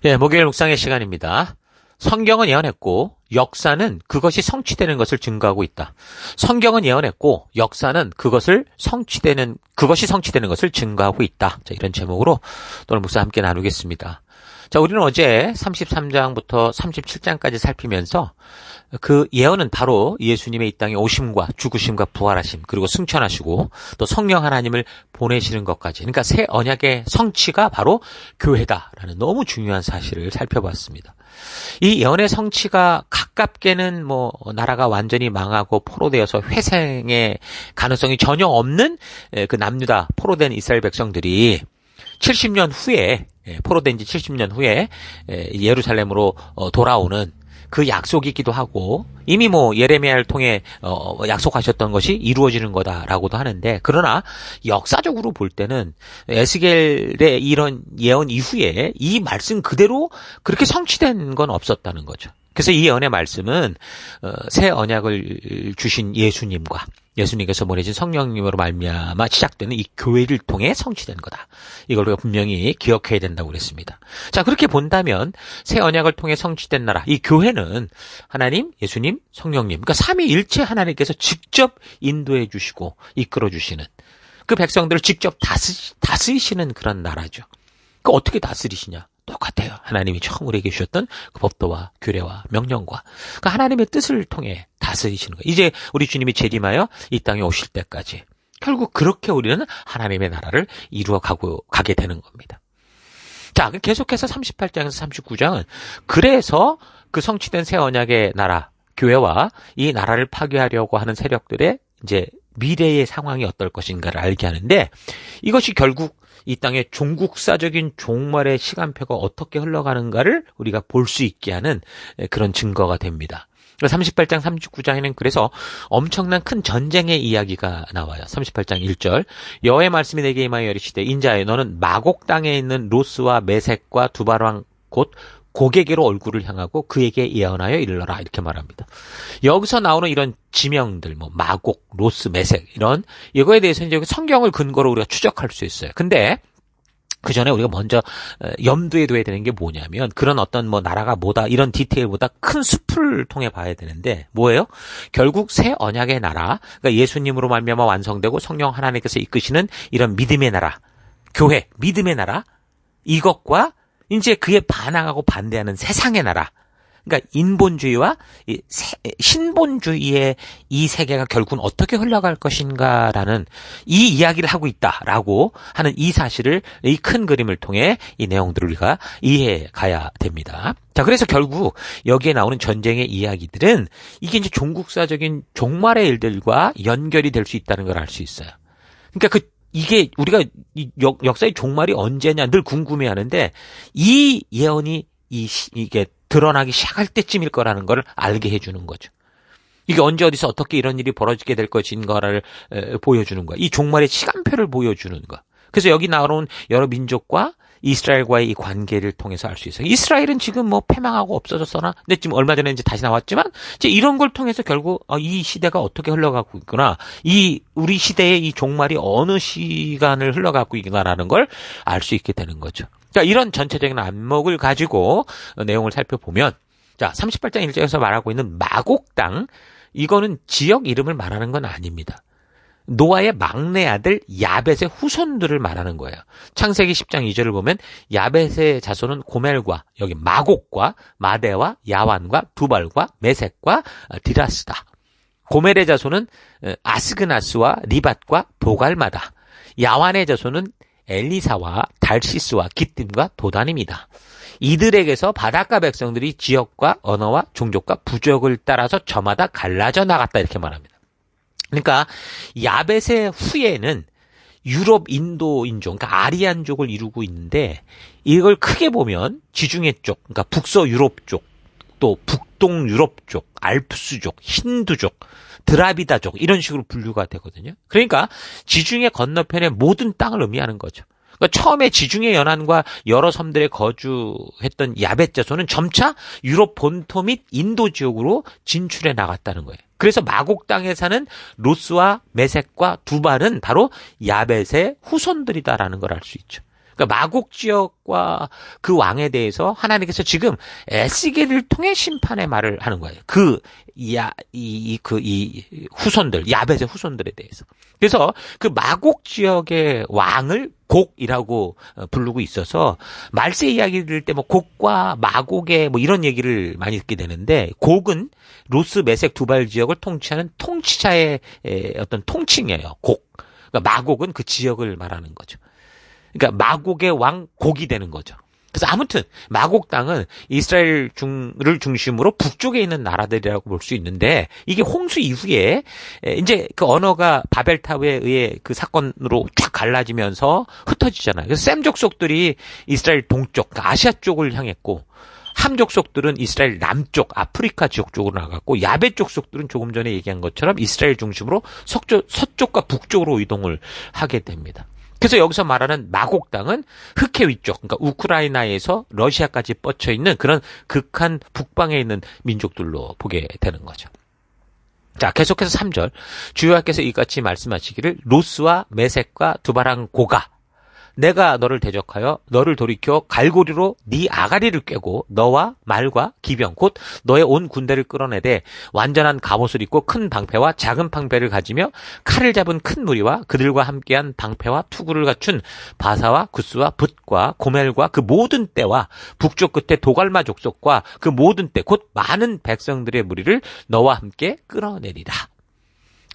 예, 목요일 묵상의 시간입니다. 성경은 예언했고 역사는 그것이 성취되는 것을 증거하고 있다. 성경은 예언했고 역사는 그것이 성취되는 것을 증거하고 있다. 자, 이런 제목으로 오늘 묵상 함께 나누겠습니다. 자, 우리는 어제 33장부터 37장까지 살피면서 그 예언은 바로 예수님의 이 땅에 오심과 죽으심과 부활하심, 그리고 승천하시고 또 성령 하나님을 보내시는 것까지, 그러니까 새 언약의 성취가 바로 교회다라는 너무 중요한 사실을 살펴봤습니다. 이 예언의 성취가 가깝게는 나라가 완전히 망하고 포로되어서 회생의 가능성이 전혀 없는 그 남유다 포로된 이스라엘 백성들이 70년 후에, 포로된 지 70년 후에 예루살렘으로 돌아오는 그 약속이기도 하고, 이미 예레미야를 통해 약속하셨던 것이 이루어지는 거다라고도 하는데, 그러나 역사적으로 볼 때는 에스겔의 이런 예언 이후에 이 말씀 그대로 그렇게 성취된 건 없었다는 거죠. 그래서 이 예언의 말씀은 새 언약을 주신 예수님께서 보내신 성령님으로 말미암아 시작되는 이 교회를 통해 성취된 거다. 이걸 우리가 분명히 기억해야 된다고 그랬습니다. 자, 그렇게 본다면 새 언약을 통해 성취된 나라, 이 교회는 하나님, 예수님, 성령님, 그러니까 삼위일체 하나님께서 직접 인도해 주시고 이끌어 주시는 그 백성들을 직접 다스리시는 그런 나라죠. 그 어떻게 다스리시냐? 똑같아요. 하나님이 처음 우리에게 주셨던 그 법도와 규례와 명령과 그 하나님의 뜻을 통해 다스리시는 거예요. 이제 우리 주님이 재림하여 이 땅에 오실 때까지 결국 그렇게 우리는 하나님의 나라를 가게 되는 겁니다. 자, 계속해서 38장에서 39장은 그래서 그 성취된 새 언약의 나라, 교회와 이 나라를 파괴하려고 하는 세력들의 이제 미래의 상황이 어떨 것인가를 알게 하는데, 이것이 결국 이 땅의 종국사적인 종말의 시간표가 어떻게 흘러가는가를 우리가 볼 수 있게 하는 그런 증거가 됩니다. 38장 39장에는 그래서 엄청난 큰 전쟁의 이야기가 나와요. 38장 1절, 여호와의 말씀이 내게 임하여 이르시되 인자여 너는 마곡 땅에 있는 로스와 메섹과 두발왕 곧 고개계로 얼굴을 향하고 그에게 예언하여 이르러라, 이렇게 말합니다. 여기서 나오는 이런 지명들, 마곡, 로스, 메섹, 이거에 대해서 이제 성경을 근거로 우리가 추적할 수 있어요. 근데 그 전에 우리가 먼저 염두에 둬야 되는 게 뭐냐면, 그런 어떤 나라가 뭐다 이런 디테일보다 큰 숲을 통해 봐야 되는데, 뭐예요? 결국 새 언약의 나라, 그러니까 예수님으로 말미암아 완성되고 성령 하나님께서 이끄시는 이런 믿음의 나라, 교회, 믿음의 나라, 이것과 이제 그에 반항하고 반대하는 세상의 나라, 그러니까 인본주의와 신본주의의 이 세계가 결국은 어떻게 흘러갈 것인가라는 이 이야기를 하고 있다라고 하는 이 사실을, 이 큰 그림을 통해 이 내용들을 우리가 이해해 가야 됩니다. 자, 그래서 결국 여기에 나오는 전쟁의 이야기들은 이게 이제 종국사적인 종말의 일들과 연결이 될 수 있다는 걸 알 수 있어요. 그러니까 이게 우리가 역사의 종말이 언제냐 늘 궁금해하는데, 이 예언이 이게 드러나기 시작할 때쯤일 거라는 걸 알게 해주는 거죠. 이게 언제 어디서 어떻게 이런 일이 벌어지게 될 것인가를 보여주는 거야. 이 종말의 시간표를 보여주는 거. 그래서 여기 나오는 여러 민족과 이스라엘과의 이 관계를 통해서 알 수 있어요. 이스라엘은 지금 패망하고 없어졌으나, 근데 지금 얼마 전에 이제 다시 나왔지만, 이제 이런 걸 통해서 결국 이 시대가 어떻게 흘러가고 있구나, 우리 시대의 이 종말이 어느 시간을 흘러가고 있구나라는 걸 알 수 있게 되는 거죠. 자, 이런 전체적인 안목을 가지고 내용을 살펴보면, 자, 38장 1절에서 말하고 있는 마곡 땅, 이거는 지역 이름을 말하는 건 아닙니다. 노아의 막내 아들 야벳의 후손들을 말하는 거예요. 창세기 10장 2절을 보면 야벳의 자손은 고멜과 여기 마곡과 마대와 야완과 두발과 메섹과 디라스다. 고멜의 자손은 아스그나스와 리밧과 보갈마다. 야완의 자손은 엘리사와 달시스와 기띔과 도단입니다. 이들에게서 바닷가 백성들이 지역과 언어와 종족과 부족을 따라서 저마다 갈라져 나갔다, 이렇게 말합니다. 그러니까 야벳의 후예는 유럽 인도 인종, 그러니까 아리안족을 이루고 있는데, 이걸 크게 보면 지중해 쪽, 그러니까 북서 유럽 쪽, 또 북동 유럽 쪽, 알프스족, 힌두족, 드라비다족, 이런 식으로 분류가 되거든요. 그러니까 지중해 건너편의 모든 땅을 의미하는 거죠. 그러니까 처음에 지중해 연안과 여러 섬들에 거주했던 야벳 자손은 점차 유럽 본토 및 인도 지역으로 진출해 나갔다는 거예요. 그래서 마곡 땅에 사는 로스와 메섹과 두발은 바로 야벳의 후손들이다라는 걸 알 수 있죠. 그러니까 마곡 지역과 그 왕에 대해서 하나님께서 지금 에스겔을 통해 심판의 말을 하는 거예요. 이 후손들, 야벳의 후손들에 대해서. 그래서 그 마곡 지역의 왕을 곡이라고 부르고 있어서 말세 이야기 들을 때 뭐 곡과 마곡의 뭐 이런 얘기를 많이 듣게 되는데, 곡은 로스, 메색, 두발 지역을 통치하는 통치자의 어떤 통칭이에요. 곡. 그러니까 마곡은 그 지역을 말하는 거죠. 그러니까 마곡의 왕 곡이 되는 거죠. 그래서 아무튼 마곡 땅은 이스라엘을 중심으로 북쪽에 있는 나라들이라고 볼 수 있는데, 이게 홍수 이후에 이제 그 언어가 바벨탑에 의해 그 사건으로 쫙 갈라지면서 흩어지잖아요. 그래서 셈 족속들이 이스라엘 동쪽, 그러니까 아시아 쪽을 향했고, 함 족속들은 이스라엘 남쪽, 아프리카 지역 쪽으로 나갔고, 야벳 족속들은 조금 전에 얘기한 것처럼 이스라엘 중심으로 서쪽과 북쪽으로 이동을 하게 됩니다. 그래서 여기서 말하는 마곡 땅은 흑해 위쪽, 그러니까 우크라이나에서 러시아까지 뻗쳐 있는 그런 극한 북방에 있는 민족들로 보게 되는 거죠. 자, 계속해서 3절. 주여와께서 이같이 말씀하시기를, 로스와 메색과 두바랑 고가, 내가 너를 대적하여 너를 돌이켜 갈고리로 네 아가리를 꿰고 너와 말과 기병 곧 너의 온 군대를 끌어내되 완전한 갑옷을 입고 큰 방패와 작은 방패를 가지며 칼을 잡은 큰 무리와 그들과 함께한 방패와 투구를 갖춘 바사와 구스와 붓과 고멜과 그 모든 떼와 북쪽 끝에 도갈마 족속과 그 모든 떼 곧 많은 백성들의 무리를 너와 함께 끌어내리라.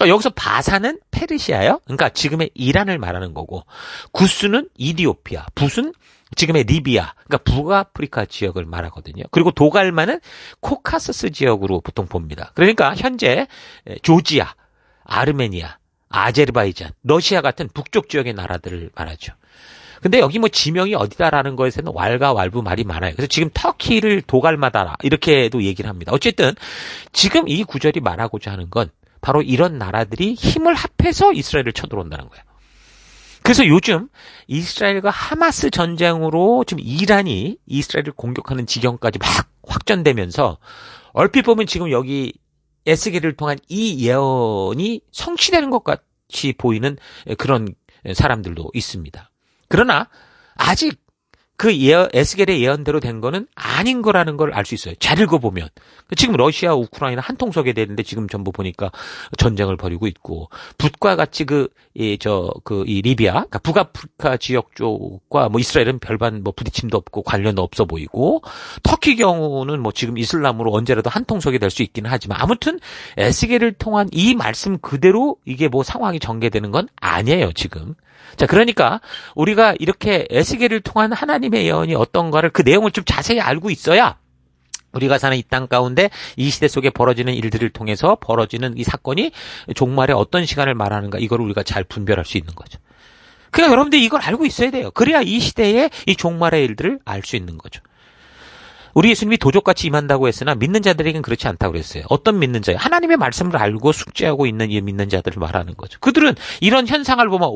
여기서 바사는 페르시아요. 그러니까 지금의 이란을 말하는 거고, 구스는 이디오피아, 붓은 지금의 리비아, 그러니까 북아프리카 지역을 말하거든요. 그리고 도갈마는 코카서스 지역으로 보통 봅니다. 그러니까 현재 조지아, 아르메니아, 아제르바이잔, 러시아 같은 북쪽 지역의 나라들을 말하죠. 근데 여기 뭐 지명이 어디다라는 거에서는 왈가왈부 말이 많아요. 그래서 지금 터키를 도갈마다 이렇게도 얘기를 합니다. 어쨌든 지금 이 구절이 말하고자 하는 건 바로 이런 나라들이 힘을 합해서 이스라엘을 쳐들어온다는 거예요. 그래서 요즘 이스라엘과 하마스 전쟁으로 지금 이란이 이스라엘을 공격하는 지경까지 막 확전되면서, 얼핏 보면 지금 여기 에스겔을 통한 이 예언이 성취되는 것 같이 보이는 그런 사람들도 있습니다. 그러나 아직 그 에스겔의 예언대로 된 거는 아닌 거라는 걸 알 수 있어요. 잘 읽어보면. 지금 러시아, 우크라이나 한 통속에 되는데 지금 전부 보니까 전쟁을 벌이고 있고, 붓과 같이 이 리비아, 그러니까 북아프리카 지역 쪽과 뭐 이스라엘은 별반 뭐 부딪힘도 없고 관련도 없어 보이고, 터키 경우는 뭐 지금 이슬람으로 언제라도 한 통속이 될 수 있기는 하지만, 아무튼 에스겔을 통한 이 말씀 그대로 이게 뭐 상황이 전개되는 건 아니에요, 지금. 자, 그러니까 우리가 이렇게 에스겔을 통한 하나님의 예언이 어떤가를, 그 내용을 좀 자세히 알고 있어야 우리가 사는 이 땅 가운데 이 시대 속에 벌어지는 일들을 통해서 벌어지는 이 사건이 종말에 어떤 시간을 말하는가, 이걸 우리가 잘 분별할 수 있는 거죠. 그러니까 여러분들 이걸 알고 있어야 돼요. 그래야 이 시대의 이 종말의 일들을 알 수 있는 거죠. 우리 예수님이 도적같이 임한다고 했으나 믿는 자들에겐 그렇지 않다고 그랬어요. 어떤 믿는 자예요? 하나님의 말씀을 알고 숙지하고 있는 이 믿는 자들을 말하는 거죠. 그들은 이런 현상을 보면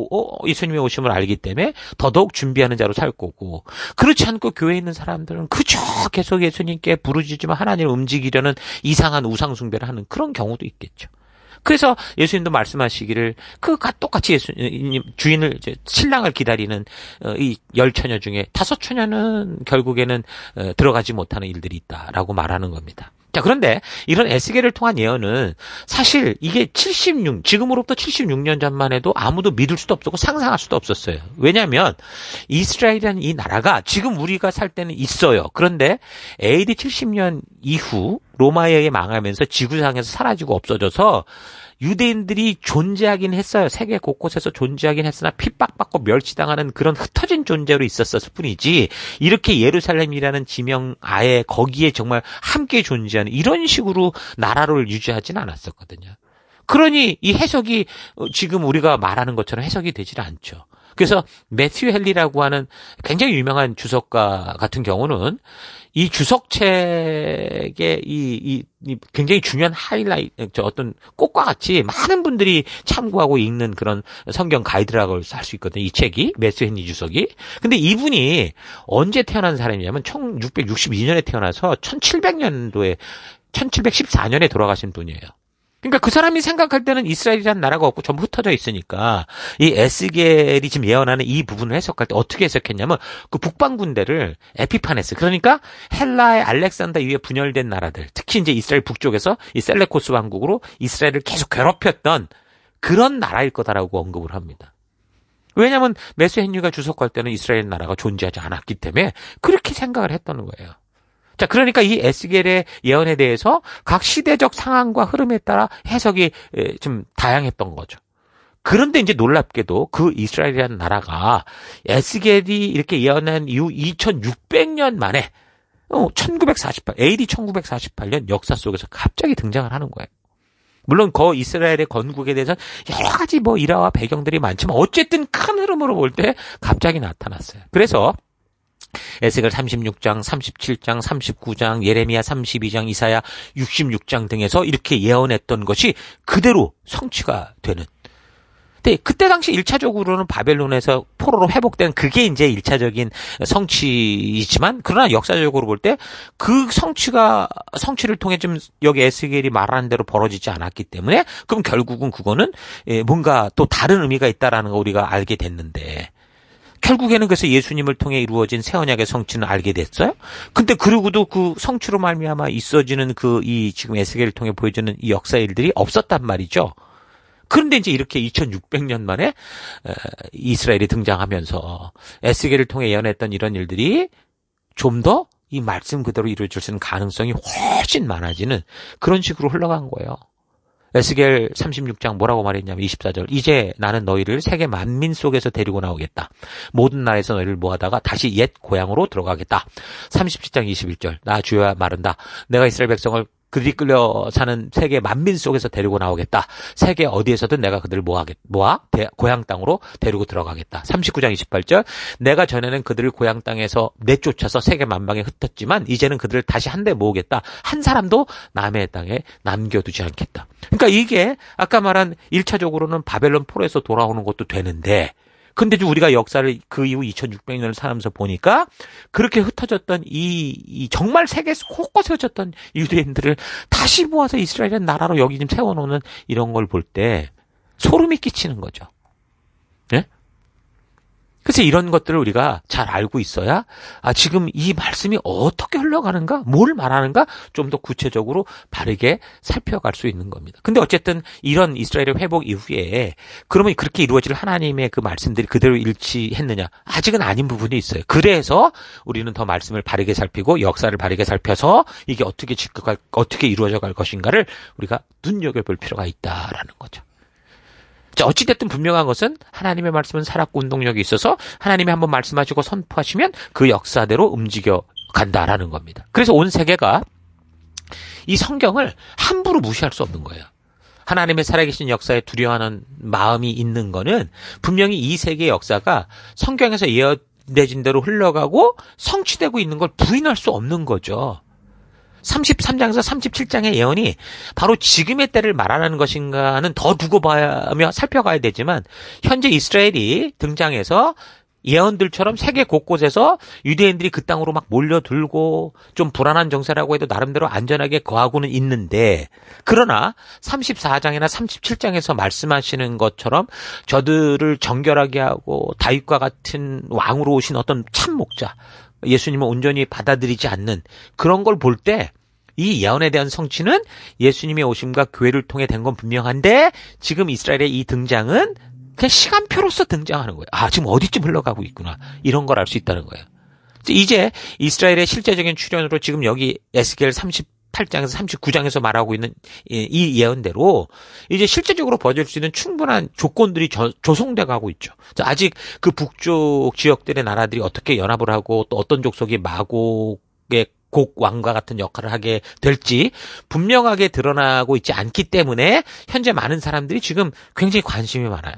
예수님의 오심을 알기 때문에 더더욱 준비하는 자로 살 거고, 그렇지 않고 교회에 있는 사람들은 그저 계속 예수님께 부르짖으며 하나님을 움직이려는 이상한 우상 숭배를 하는 그런 경우도 있겠죠. 그래서 예수님도 말씀하시기를, 똑같이 예수님 주인을, 신랑을 기다리는 이 10처녀 중에 5처녀는 결국에는 들어가지 못하는 일들이 있다라고 말하는 겁니다. 자, 그런데 이런 에스겔을 통한 예언은 사실 이게 지금으로부터 76년 전만 해도 아무도 믿을 수도 없었고 상상할 수도 없었어요. 왜냐하면 이스라엘이라는 이 나라가 지금 우리가 살 때는 있어요. 그런데 AD 70년 이후 로마에 의해 망하면서 지구상에서 사라지고 없어져서 유대인들이 존재하긴 했어요. 세계 곳곳에서 존재하긴 했으나 핍박받고 멸치당하는 그런 흩어진 존재로 있었을 뿐이지, 이렇게 예루살렘이라는 지명 아예 거기에 정말 함께 존재하는 이런 식으로 나라를 유지하진 않았었거든요. 그러니 이 해석이 지금 우리가 말하는 것처럼 해석이 되질 않죠. 그래서 매튜 헨리라고 하는 굉장히 유명한 주석가 같은 경우는 이 주석책의 이 굉장히 중요한 하이라이트, 어떤 꽃과 같이 많은 분들이 참고하고 읽는 그런 성경 가이드라고 할 수 있거든요. 이 책이, 매튜 헨리 주석이. 근데 이분이 언제 태어난 사람이냐면 1662년에 태어나서 1714년에 돌아가신 분이에요. 그러니까 그 사람이 생각할 때는 이스라엘이라는 나라가 없고 전부 흩어져 있으니까 이 에스겔이 지금 예언하는 이 부분을 해석할 때 어떻게 해석했냐면 그 북방 군대를 에피파네스, 그러니까 헬라의 알렉산더 이후에 분열된 나라들, 특히 이제 이스라엘 북쪽에서 이 셀레코스 왕국으로 이스라엘을 계속 괴롭혔던 그런 나라일 거다라고 언급을 합니다. 왜냐하면 메스 헨리가 주석할 때는 이스라엘 나라가 존재하지 않았기 때문에 그렇게 생각을 했다는 거예요. 자, 그러니까 이 에스겔의 예언에 대해서 각 시대적 상황과 흐름에 따라 해석이 좀 다양했던 거죠. 그런데 이제 놀랍게도 그 이스라엘이라는 나라가 에스겔이 이렇게 예언한 이후 2600년 만에 1948, AD 1948년 역사 속에서 갑자기 등장을 하는 거예요. 물론 이스라엘의 건국에 대해서 여러 가지 일화와 배경들이 많지만 어쨌든 큰 흐름으로 볼 때 갑자기 나타났어요. 그래서 에스겔 36장, 37장, 39장, 예레미야 32장, 이사야 66장 등에서 이렇게 예언했던 것이 그대로 성취가 되는. 근데 그때 당시 1차적으로는 바벨론에서 포로로 회복된 그게 이제 1차적인 성취이지만, 그러나 역사적으로 볼 때 그 성취를 통해 좀 여기 에스겔이 말하는 대로 벌어지지 않았기 때문에 그럼 결국은 그거는 뭔가 또 다른 의미가 있다라는 거 우리가 알게 됐는데, 결국에는 그래서 예수님을 통해 이루어진 새 언약의 성취는 알게 됐어요. 근데 그러고도 그 성취로 말미암아 있어지는 이 지금 에스겔을 통해 보여주는 이 역사의 일들이 없었단 말이죠. 그런데 이제 이렇게 2600년 만에 이스라엘이 등장하면서 에스겔을 통해 예언했던 이런 일들이 좀 더 이 말씀 그대로 이루어질 수 있는 가능성이 훨씬 많아지는 그런 식으로 흘러간 거예요. 에스겔 36장 뭐라고 말했냐면 24절, 이제 나는 너희를 세계 만민 속에서 데리고 나오겠다. 모든 나라에서 너희를 모아다가 다시 옛 고향으로 들어가겠다. 37장 21절, 나 주여야 말한다. 내가 이스라엘 백성을 그들이 끌려 사는 세계 만민 속에서 데리고 나오겠다. 세계 어디에서든 내가 그들을 모아 고향 땅으로 데리고 들어가겠다. 39장 28절, 내가 전에는 그들을 고향 땅에서 내쫓아서 세계 만방에 흩었지만 이제는 그들을 다시 한데 모으겠다. 한 사람도 남의 땅에 남겨두지 않겠다. 그러니까 이게 아까 말한 1차적으로는 바벨론 포로에서 돌아오는 것도 되는데, 근데 우리가 역사를 그 이후 2600년을 살면서 보니까 그렇게 흩어졌던 이 정말 세계에서 곳곳에 흩어졌던 유대인들을 다시 모아서 이스라엘의 나라로 여기 지금 세워놓는 이런 걸 볼 때 소름이 끼치는 거죠. 예? 그래서 이런 것들을 우리가 잘 알고 있어야 지금 이 말씀이 어떻게 흘러가는가, 뭘 말하는가 좀 더 구체적으로 바르게 살펴갈 수 있는 겁니다. 근데 어쨌든 이런 이스라엘의 회복 이후에 그러면 그렇게 이루어질 하나님의 그 말씀들이 그대로 일치했느냐? 아직은 아닌 부분이 있어요. 그래서 우리는 더 말씀을 바르게 살피고 역사를 바르게 살펴서 이게 어떻게 이루어져 갈 것인가를 우리가 눈여겨볼 필요가 있다라는 거죠. 자, 어찌됐든 분명한 것은 하나님의 말씀은 살았고 운동력이 있어서 하나님이 한번 말씀하시고 선포하시면 그 역사대로 움직여 간다라는 겁니다. 그래서 온 세계가 이 성경을 함부로 무시할 수 없는 거예요. 하나님의 살아계신 역사에 두려워하는 마음이 있는 거는 분명히 이 세계의 역사가 성경에서 예언되진 대로 흘러가고 성취되고 있는 걸 부인할 수 없는 거죠. 33장에서 37장의 예언이 바로 지금의 때를 말하는 것인가는 더 두고 봐야며 살펴가야 되지만, 현재 이스라엘이 등장해서 예언들처럼 세계 곳곳에서 유대인들이 그 땅으로 막 몰려들고 좀 불안한 정세라고 해도 나름대로 안전하게 거하고는 있는데, 그러나 34장이나 37장에서 말씀하시는 것처럼 저들을 정결하게 하고 다윗과 같은 왕으로 오신 어떤 참 목자, 예수님을 온전히 받아들이지 않는 그런 걸 볼 때 이 예언에 대한 성취는 예수님의 오심과 교회를 통해 된 건 분명한데, 지금 이스라엘의 이 등장은 그냥 시간표로서 등장하는 거예요. 지금 어디쯤 흘러가고 있구나, 이런 걸 알 수 있다는 거예요. 이제 이스라엘의 실제적인 출현으로 지금 여기 에스겔 38장에서 39장에서 말하고 있는 이 예언대로 이제 실제적으로 벌어질 수 있는 충분한 조건들이 조성돼 가고 있죠. 아직 그 북쪽 지역들의 나라들이 어떻게 연합을 하고 또 어떤 족속이 마곡의 곡왕과 같은 역할을 하게 될지 분명하게 드러나고 있지 않기 때문에 현재 많은 사람들이 지금 굉장히 관심이 많아요.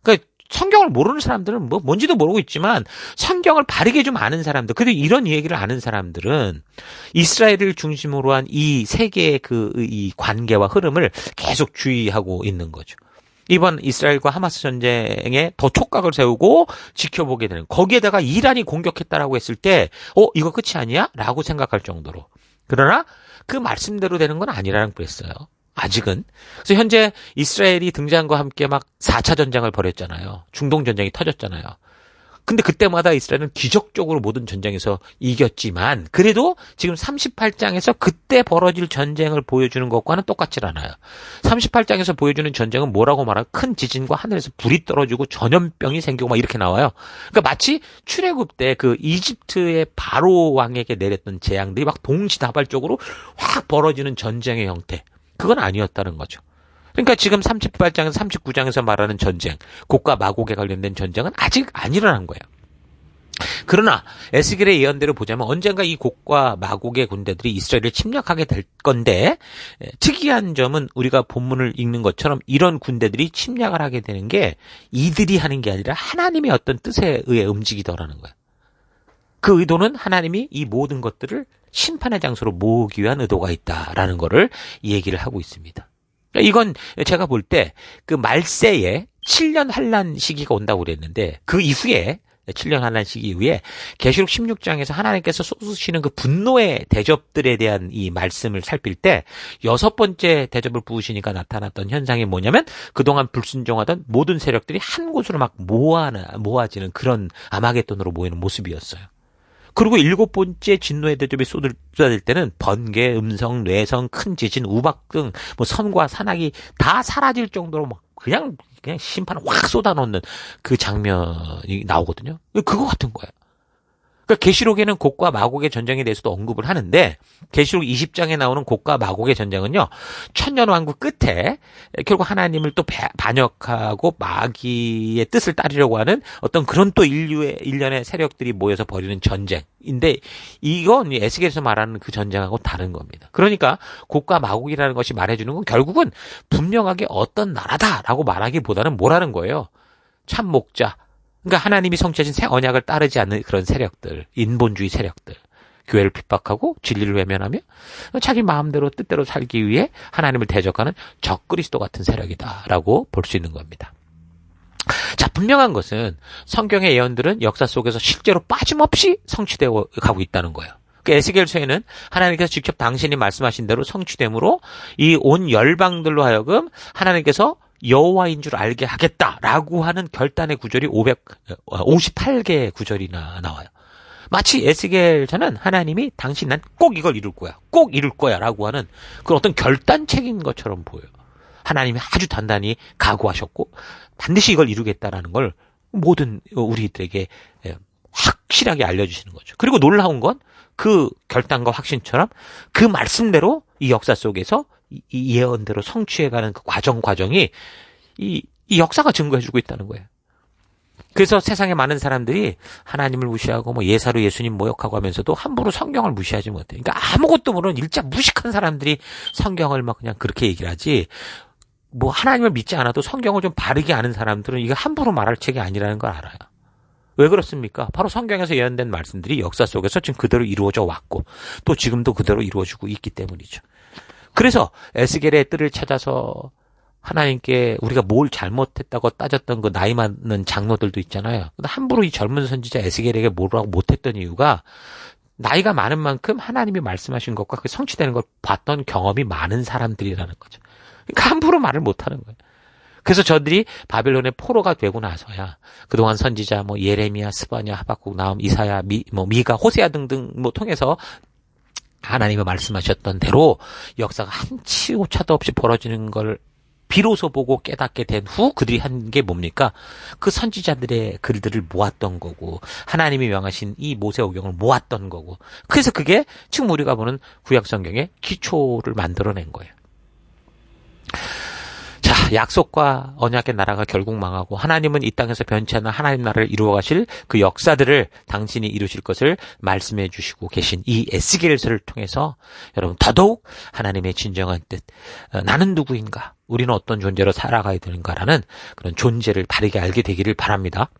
그러니까 성경을 모르는 사람들은 뭔지도 모르고 있지만 성경을 바르게 좀 아는 사람들, 그리고 이런 얘기를 아는 사람들은 이스라엘을 중심으로 한 이 세계의 이 관계와 흐름을 계속 주의하고 있는 거죠. 이번 이스라엘과 하마스 전쟁에 더 촉각을 세우고 지켜보게 되는, 거기에다가 이란이 공격했다라고 했을 때 이거 끝이 아니야? 라고 생각할 정도로. 그러나 그 말씀대로 되는 건 아니라는 거였어요. 아직은. 그래서 현재 이스라엘이 등장과 함께 막 4차 전쟁을 벌였잖아요. 중동 전쟁이 터졌잖아요. 근데 그때마다 이스라엘은 기적적으로 모든 전쟁에서 이겼지만 그래도 지금 38장에서 그때 벌어질 전쟁을 보여주는 것과는 똑같질 않아요. 38장에서 보여주는 전쟁은 뭐라고 말하면 큰 지진과 하늘에서 불이 떨어지고 전염병이 생기고 막 이렇게 나와요. 그러니까 마치 출애굽 때 그 이집트의 바로 왕에게 내렸던 재앙들이 막 동시다발적으로 확 벌어지는 전쟁의 형태. 그건 아니었다는 거죠. 그러니까 지금 38장에서 39장에서 말하는 전쟁, 곡과 마곡에 관련된 전쟁은 아직 안 일어난 거예요. 그러나 에스겔의 예언대로 보자면 언젠가 이 곡과 마곡의 군대들이 이스라엘을 침략하게 될 건데 특이한 점은 우리가 본문을 읽는 것처럼 이런 군대들이 침략을 하게 되는 게 이들이 하는 게 아니라 하나님의 어떤 뜻에 의해 움직이더라는 거예요. 그 의도는 하나님이 이 모든 것들을 심판의 장소로 모으기 위한 의도가 있다라는 거를 얘기를 하고 있습니다. 이건 제가 볼 때 그 말세에 7년 환란 시기가 온다고 그랬는데 그 이후에 7년 환란 시기 이후에 계시록 16장에서 하나님께서 쏟으시는 그 분노의 대접들에 대한 이 말씀을 살필 때 6번째 대접을 부으시니까 나타났던 현상이 뭐냐면 그동안 불순종하던 모든 세력들이 한 곳으로 막 모아지는 그런 아마겟돈으로 모이는 모습이었어요. 그리고 7번째 진노의 대접이 쏟아질 때는 번개, 음성, 뇌성, 큰 지진, 우박 등 뭐 선과 산악이 다 사라질 정도로 막 그냥 심판을 확 쏟아놓는 그 장면이 나오거든요. 그거 같은 거예요. 그러니까 계시록에는 곡과 마곡의 전쟁에 대해서도 언급을 하는데 계시록 20장에 나오는 곡과 마곡의 전쟁은요. 천년 왕국 끝에 결국 하나님을 또 반역하고 마귀의 뜻을 따르려고 하는 어떤 그런 또 일련의 세력들이 모여서 벌이는 전쟁인데 이건 에스겔에서 말하는 그 전쟁하고 다른 겁니다. 그러니까 곡과 마곡이라는 것이 말해주는 건 결국은 분명하게 어떤 나라다라고 말하기보다는 뭐라는 거예요. 참 목자. 그러니까 하나님이 성취하신 새 언약을 따르지 않는 그런 세력들, 인본주의 세력들, 교회를 핍박하고 진리를 외면하며 자기 마음대로 뜻대로 살기 위해 하나님을 대적하는 적그리스도 같은 세력이다라고 볼 수 있는 겁니다. 자, 분명한 것은 성경의 예언들은 역사 속에서 실제로 빠짐없이 성취되어 가고 있다는 거예요. 그 에스겔서에는 하나님께서 직접 당신이 말씀하신 대로 성취됨으로 이 온 열방들로 하여금 하나님께서 여호와인 줄 알게 하겠다라고 하는 결단의 구절이 558개의 구절이나 나와요. 마치 에스겔서는 하나님이 당신 난 꼭 이걸 이룰 거야. 꼭 이룰 거야 라고 하는 그런 어떤 결단책인 것처럼 보여요. 하나님이 아주 단단히 각오하셨고 반드시 이걸 이루겠다라는 걸 모든 우리들에게 확실하게 알려주시는 거죠. 그리고 놀라운 건 그 결단과 확신처럼 그 말씀대로 이 역사 속에서 이 예언대로 성취해가는 그 과정이 이 역사가 증거해주고 있다는 거예요. 그래서 세상에 많은 사람들이 하나님을 무시하고 뭐 예사로 예수님 모욕하고 하면서도 함부로 성경을 무시하지 못해. 그러니까 아무것도 모르는 일자 무식한 사람들이 성경을 막 그냥 그렇게 얘기를 하지. 뭐 하나님을 믿지 않아도 성경을 좀 바르게 아는 사람들은 이거 함부로 말할 책이 아니라는 걸 알아요. 왜 그렇습니까? 바로 성경에서 예언된 말씀들이 역사 속에서 지금 그대로 이루어져 왔고 또 지금도 그대로 이루어지고 있기 때문이죠. 그래서 에스겔의 뜰을 찾아서 하나님께 우리가 뭘 잘못했다고 따졌던 그 나이 많은 장로들도 있잖아요. 근데 함부로 이 젊은 선지자 에스겔에게 뭐라고 못했던 이유가 나이가 많은 만큼 하나님이 말씀하신 것과 그 성취되는 걸 봤던 경험이 많은 사람들이라는 거죠. 그러니까 함부로 말을 못하는 거예요. 그래서 저들이 바벨론의 포로가 되고 나서야 그동안 선지자 뭐 예레미야, 스바냐, 하박국, 나훔, 이사야, 미가, 호세아 등등 뭐 통해서 하나님이 말씀하셨던 대로 역사가 한치 오차도 없이 벌어지는 걸 비로소 보고 깨닫게 된 후 그들이 한 게 뭡니까? 그 선지자들의 글들을 모았던 거고 하나님이 명하신 이 모세오경을 모았던 거고 그래서 그게 지금 우리가 보는 구약성경의 기초를 만들어낸 거예요. 자, 약속과 언약의 나라가 결국 망하고 하나님은 이 땅에서 변치 않는 하나님 나라를 이루어 가실 그 역사들을 당신이 이루실 것을 말씀해 주시고 계신 이 에스겔서를 통해서 여러분 더더욱 하나님의 진정한 뜻, 나는 누구인가? 우리는 어떤 존재로 살아가야 되는가라는 그런 존재를 바르게 알게 되기를 바랍니다.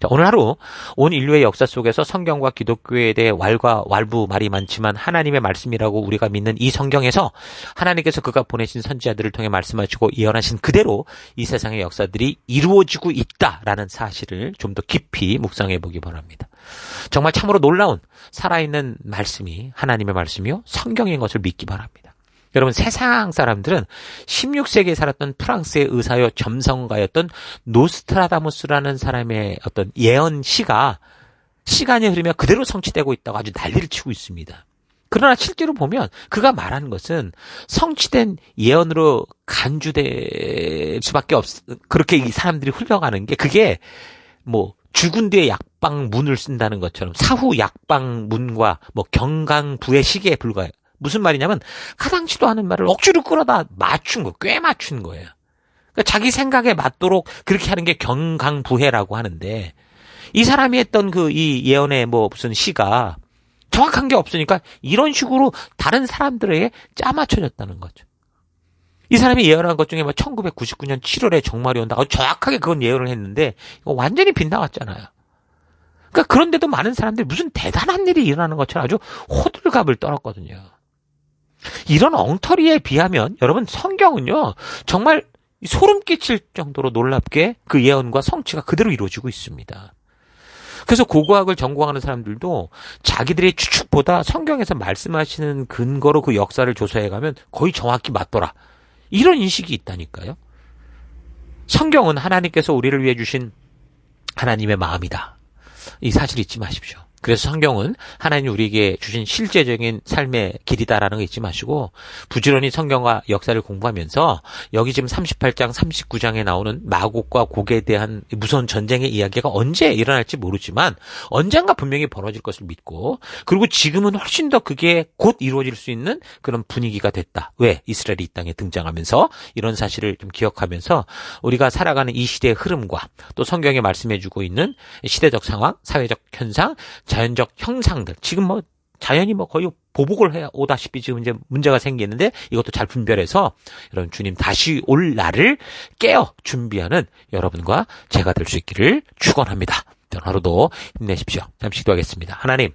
자, 오늘 하루 온 인류의 역사 속에서 성경과 기독교에 대해 왈부 말이 많지만 하나님의 말씀이라고 우리가 믿는 이 성경에서 하나님께서 그가 보내신 선지자들을 통해 말씀하시고 예언하신 그대로 이 세상의 역사들이 이루어지고 있다라는 사실을 좀 더 깊이 묵상해 보기 바랍니다. 정말 참으로 놀라운 살아있는 말씀이 하나님의 말씀이요 성경인 것을 믿기 바랍니다. 여러분, 세상 사람들은 16세기에 살았던 프랑스의 의사요 점성가였던 노스트라다무스라는 사람의 어떤 예언시가 시간이 흐르면 그대로 성취되고 있다고 아주 난리를 치고 있습니다. 그러나 실제로 보면 그가 말하는 것은 성취된 예언으로 간주될 수밖에 그렇게 이 사람들이 흘러가는 게 그게 뭐 죽은 뒤에 약방문을 쓴다는 것처럼 사후 약방문과 뭐 경강부의 시기에 불과해요. 무슨 말이냐면 가당치도 않은 말을 억지로 끌어다 맞춘 거, 꽤 맞춘 거예요. 그러니까 자기 생각에 맞도록 그렇게 하는 게 경강부회라고 하는데 이 사람이 했던 이 예언의 뭐 무슨 시가 정확한 게 없으니까 이런 식으로 다른 사람들에게 짜맞춰졌다는 거죠. 이 사람이 예언한 것 중에 1999년 7월에 정말이 온다고 정확하게 그건 예언을 했는데 이거 완전히 빗나갔잖아요. 그러니까 그런데도 많은 사람들이 무슨 대단한 일이 일어나는 것처럼 아주 호들갑을 떨었거든요. 이런 엉터리에 비하면 여러분 성경은요 정말 소름 끼칠 정도로 놀랍게 그 예언과 성취가 그대로 이루어지고 있습니다. 그래서 고고학을 전공하는 사람들도 자기들의 추측보다 성경에서 말씀하시는 근거로 그 역사를 조사해가면 거의 정확히 맞더라. 이런 인식이 있다니까요. 성경은 하나님께서 우리를 위해 주신 하나님의 마음이다. 이 사실 잊지 마십시오. 그래서 성경은 하나님이 우리에게 주신 실제적인 삶의 길이다라는 거 잊지 마시고 부지런히 성경과 역사를 공부하면서 여기 지금 38장, 39장에 나오는 마곡과 곡에 대한 무서운 전쟁의 이야기가 언제 일어날지 모르지만 언젠가 분명히 벌어질 것을 믿고 그리고 지금은 훨씬 더 그게 곧 이루어질 수 있는 그런 분위기가 됐다. 왜? 이스라엘이 이 땅에 등장하면서 이런 사실을 좀 기억하면서 우리가 살아가는 이 시대의 흐름과 또 성경에 말씀해주고 있는 시대적 상황, 사회적 현상, 자연적 형상들 지금 자연이 거의 보복을 해 오다시피 지금 이제 문제가 생기는데 이것도 잘 분별해서 여러분 주님 다시 올 날을 깨어 준비하는 여러분과 제가 될 수 있기를 축원합니다. 하루도 힘내십시오. 잠시 기도하겠습니다. 하나님,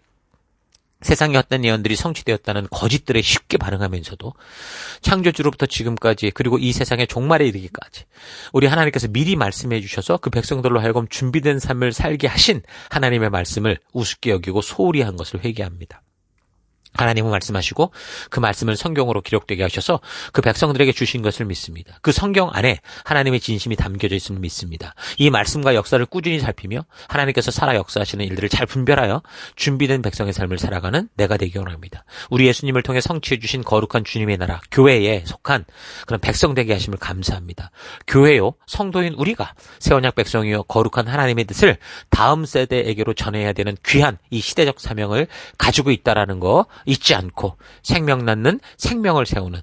세상의 헛된 예언들이 성취되었다는 거짓들에 쉽게 반응하면서도 창조주로부터 지금까지 그리고 이 세상의 종말에 이르기까지 우리 하나님께서 미리 말씀해 주셔서 그 백성들로 하여금 준비된 삶을 살게 하신 하나님의 말씀을 우습게 여기고 소홀히 한 것을 회개합니다. 하나님은 말씀하시고 그 말씀을 성경으로 기록되게 하셔서 그 백성들에게 주신 것을 믿습니다. 그 성경 안에 하나님의 진심이 담겨져 있음을 믿습니다. 이 말씀과 역사를 꾸준히 살피며 하나님께서 살아 역사하시는 일들을 잘 분별하여 준비된 백성의 삶을 살아가는 내가 되기 원합니다. 우리 예수님을 통해 성취해 주신 거룩한 주님의 나라 교회에 속한 그런 백성 되게 하심을 감사합니다. 교회요 성도인 우리가 새 언약 백성이요 거룩한 하나님의 뜻을 다음 세대에게로 전해야 되는 귀한 이 시대적 사명을 가지고 있다라는 거 잊지 않고 생명 낳는 생명을 세우는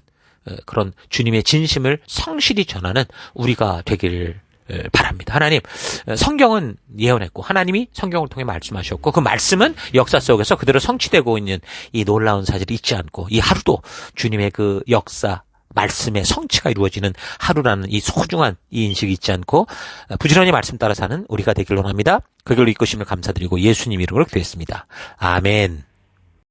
그런 주님의 진심을 성실히 전하는 우리가 되기를 바랍니다. 하나님, 성경은 예언했고 하나님이 성경을 통해 말씀하셨고 그 말씀은 역사 속에서 그대로 성취되고 있는 이 놀라운 사실을 잊지 않고 이 하루도 주님의 그 역사 말씀의 성취가 이루어지는 하루라는 이 소중한 이 인식을 잊지 않고 부지런히 말씀 따라 사는 우리가 되기를 원합니다. 그 길로 이끄심을 감사드리고 예수님 이름으로 기도했습니다. 아멘.